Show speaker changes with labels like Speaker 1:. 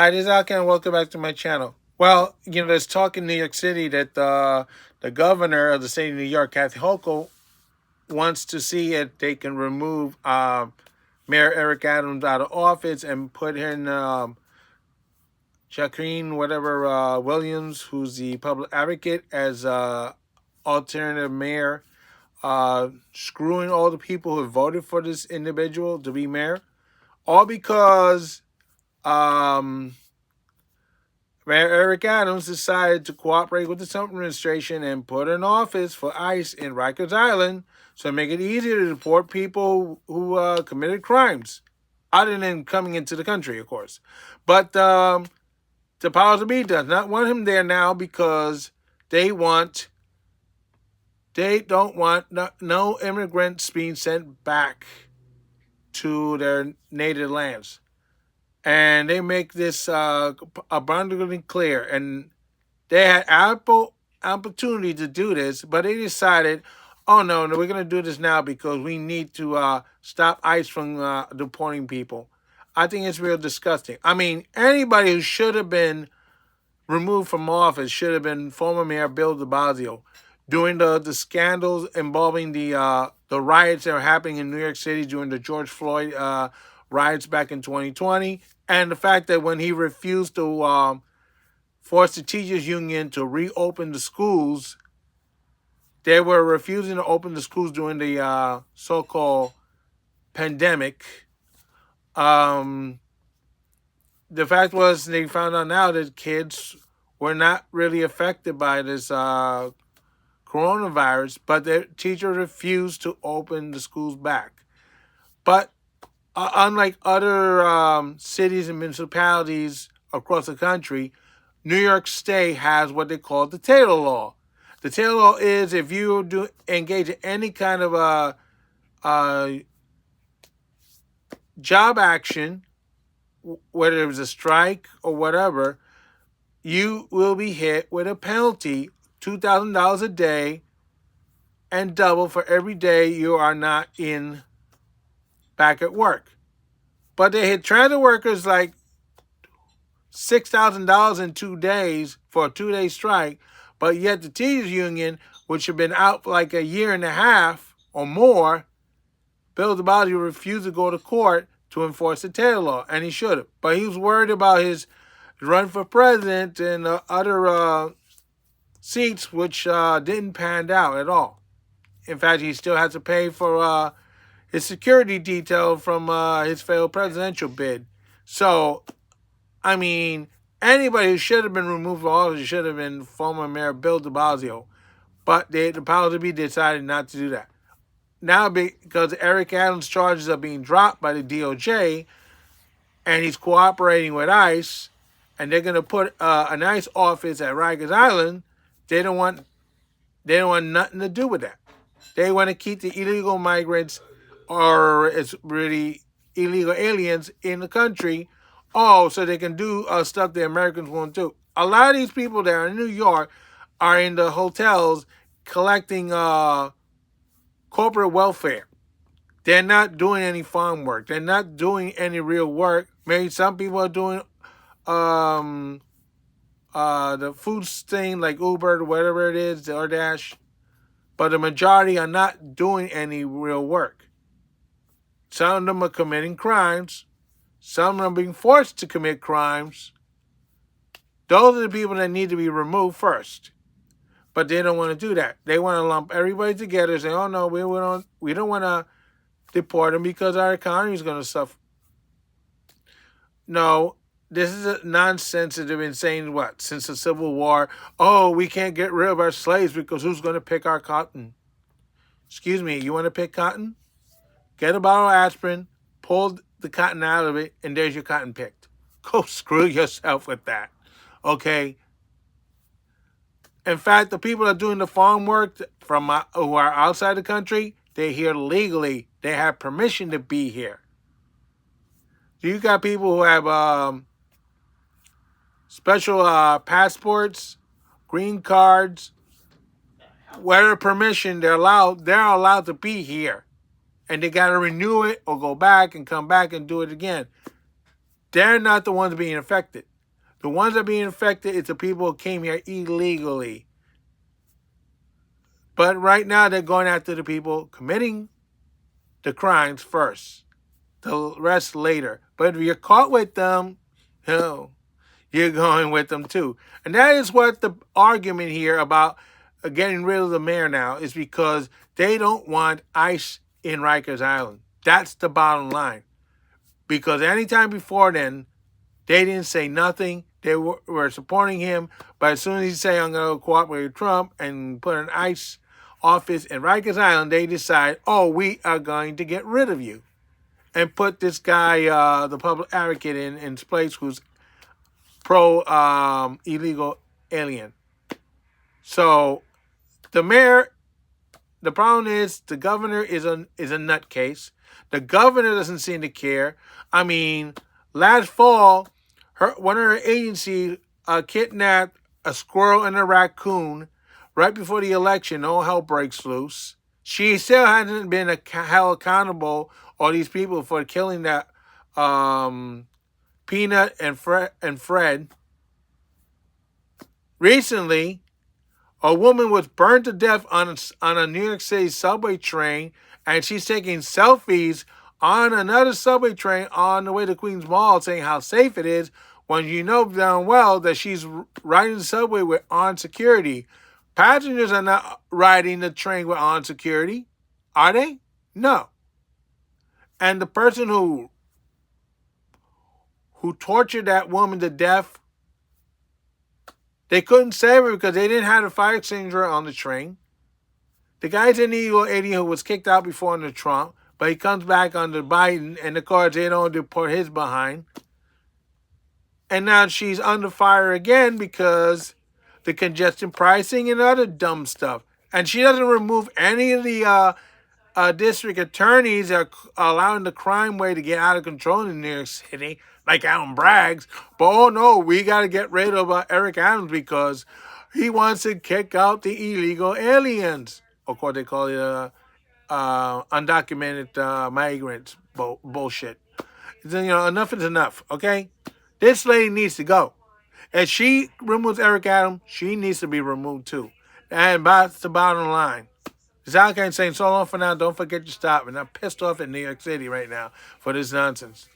Speaker 1: Hi, this is Alkan, and welcome back to my channel. Well, there's talk in New York City that the governor of the state of New York, Kathy Hochul, wants to see if they can remove Mayor Eric Adams out of office and put in Jacqueline, whatever, Williams, who's the public advocate, as alternative mayor, screwing all the people who voted for this individual to be mayor, all because um, Mayor Eric Adams decided to cooperate with the Trump administration and put an office for ICE in Rikers Island to make it easier to deport people who committed crimes, other than coming into the country, of course. But the powers that be does not want him there now because they don't want no immigrants being sent back to their native lands. And they make this abundantly clear. And they had ample opportunity to do this, but they decided, oh no, we're going to do this now because we need to stop ICE from deporting people. I think it's real disgusting. I mean, anybody who should have been removed from office should have been former Mayor Bill de Blasio, during the scandals involving the riots that were happening in New York City during the George Floyd riots back in 2020, and the fact that when he refused to force the teachers union to reopen the schools, they were refusing to open the schools during the so-called pandemic. The fact was they found out now that kids were not really affected by this coronavirus, but their teachers refused to open the schools back. But unlike other cities and municipalities across the country, New York State has what they call the Taylor Law. The Taylor Law is if you do engage in any kind of a job action, whether it was a strike or whatever, you will be hit with a penalty, $2,000 a day, and double for every day you are not back at work. But they hit transit workers like $6,000 in 2 days for a 2-day strike, but yet the teachers union, which have been out for like a year and a half or more, Bill de Blasio refused to go to court to enforce the Taylor Law, and he should have. But he was worried about his run for president and other seats, which didn't pan out at all. In fact, he still has to pay for his security detail from his failed presidential bid. So, I mean, anybody who should have been removed from office should have been former Mayor Bill de Blasio. But the powers that be decided not to do that. Now, because Eric Adams' charges are being dropped by the DOJ, and he's cooperating with ICE, and they're going to put an ICE office at Rikers Island, they don't want nothing to do with that. They want to keep the illegal migrants, or it's really illegal aliens, in the country, so they can do stuff the Americans won't do. A lot of these people that are in New York are in the hotels collecting corporate welfare. They're not doing any farm work. They're not doing any real work. Maybe some people are doing the food thing like Uber or whatever it is, the DoorDash. But the majority are not doing any real work. Some of them are committing crimes. Some of them are being forced to commit crimes. Those are the people that need to be removed first. But they don't want to do that. They want to lump everybody together and say, oh no, we don't want to deport them because our economy is going to suffer. No, this is a nonsense that they've been saying, since the Civil War. Oh, we can't get rid of our slaves because who's going to pick our cotton? Excuse me, you want to pick cotton? Get a bottle of aspirin, pull the cotton out of it, and there's your cotton picked. Go screw yourself with that, okay? In fact, the people that are doing the farm work from who are outside the country, they're here legally. They have permission to be here. You got people who have special passports, green cards, whatever permission they're allowed to be here. And they got to renew it or go back and come back and do it again. They're not the ones being affected. The ones that are being affected is the people who came here illegally. But right now they're going after the people committing the crimes first. The rest later. But if you're caught with them, you're going with them too. And that is what the argument here about getting rid of the mayor now is, because they don't want ICE in Rikers Island. That's the bottom line. Because anytime before then, they didn't say nothing. They were supporting him. But as soon as he said, I'm going to cooperate with Trump and put an ICE office in Rikers Island, they decide, oh, we are going to get rid of you. And put this guy, the public advocate, in his place, who's pro illegal alien. So the mayor, the problem is the governor is a nutcase. The governor doesn't seem to care. I mean, last fall, one of her agencies kidnapped a squirrel and a raccoon right before the election. All hell breaks loose. She still hasn't been held accountable, or these people, for killing that Peanut and Fred. Recently, a woman was burned to death on a New York City subway train, and she's taking selfies on another subway train on the way to Queens Mall, saying how safe it is, when you know damn well that she's riding the subway with armed security. Passengers are not riding the train with armed security, are they? No. And the person who tortured that woman to death, they couldn't save her because they didn't have a fire extinguisher on the train. The guy's an illegal alien who was kicked out before under Trump, but he comes back under Biden, and the courts, they don't deport his behind. And now she's under fire again because the congestion pricing and other dumb stuff. And she doesn't remove any of the district attorneys that are allowing the crime wave to get out of control in New York City, like Alan Bragg's. But oh no, we got to get rid of Eric Adams because he wants to kick out the illegal aliens. Of course, they call it undocumented migrants. Bullshit. Enough is enough, okay? This lady needs to go. If she removes Eric Adams, she needs to be removed too. And that's the bottom line. Zalkan saying so long for now. Don't forget to stop. And I'm pissed off at New York City right now for this nonsense.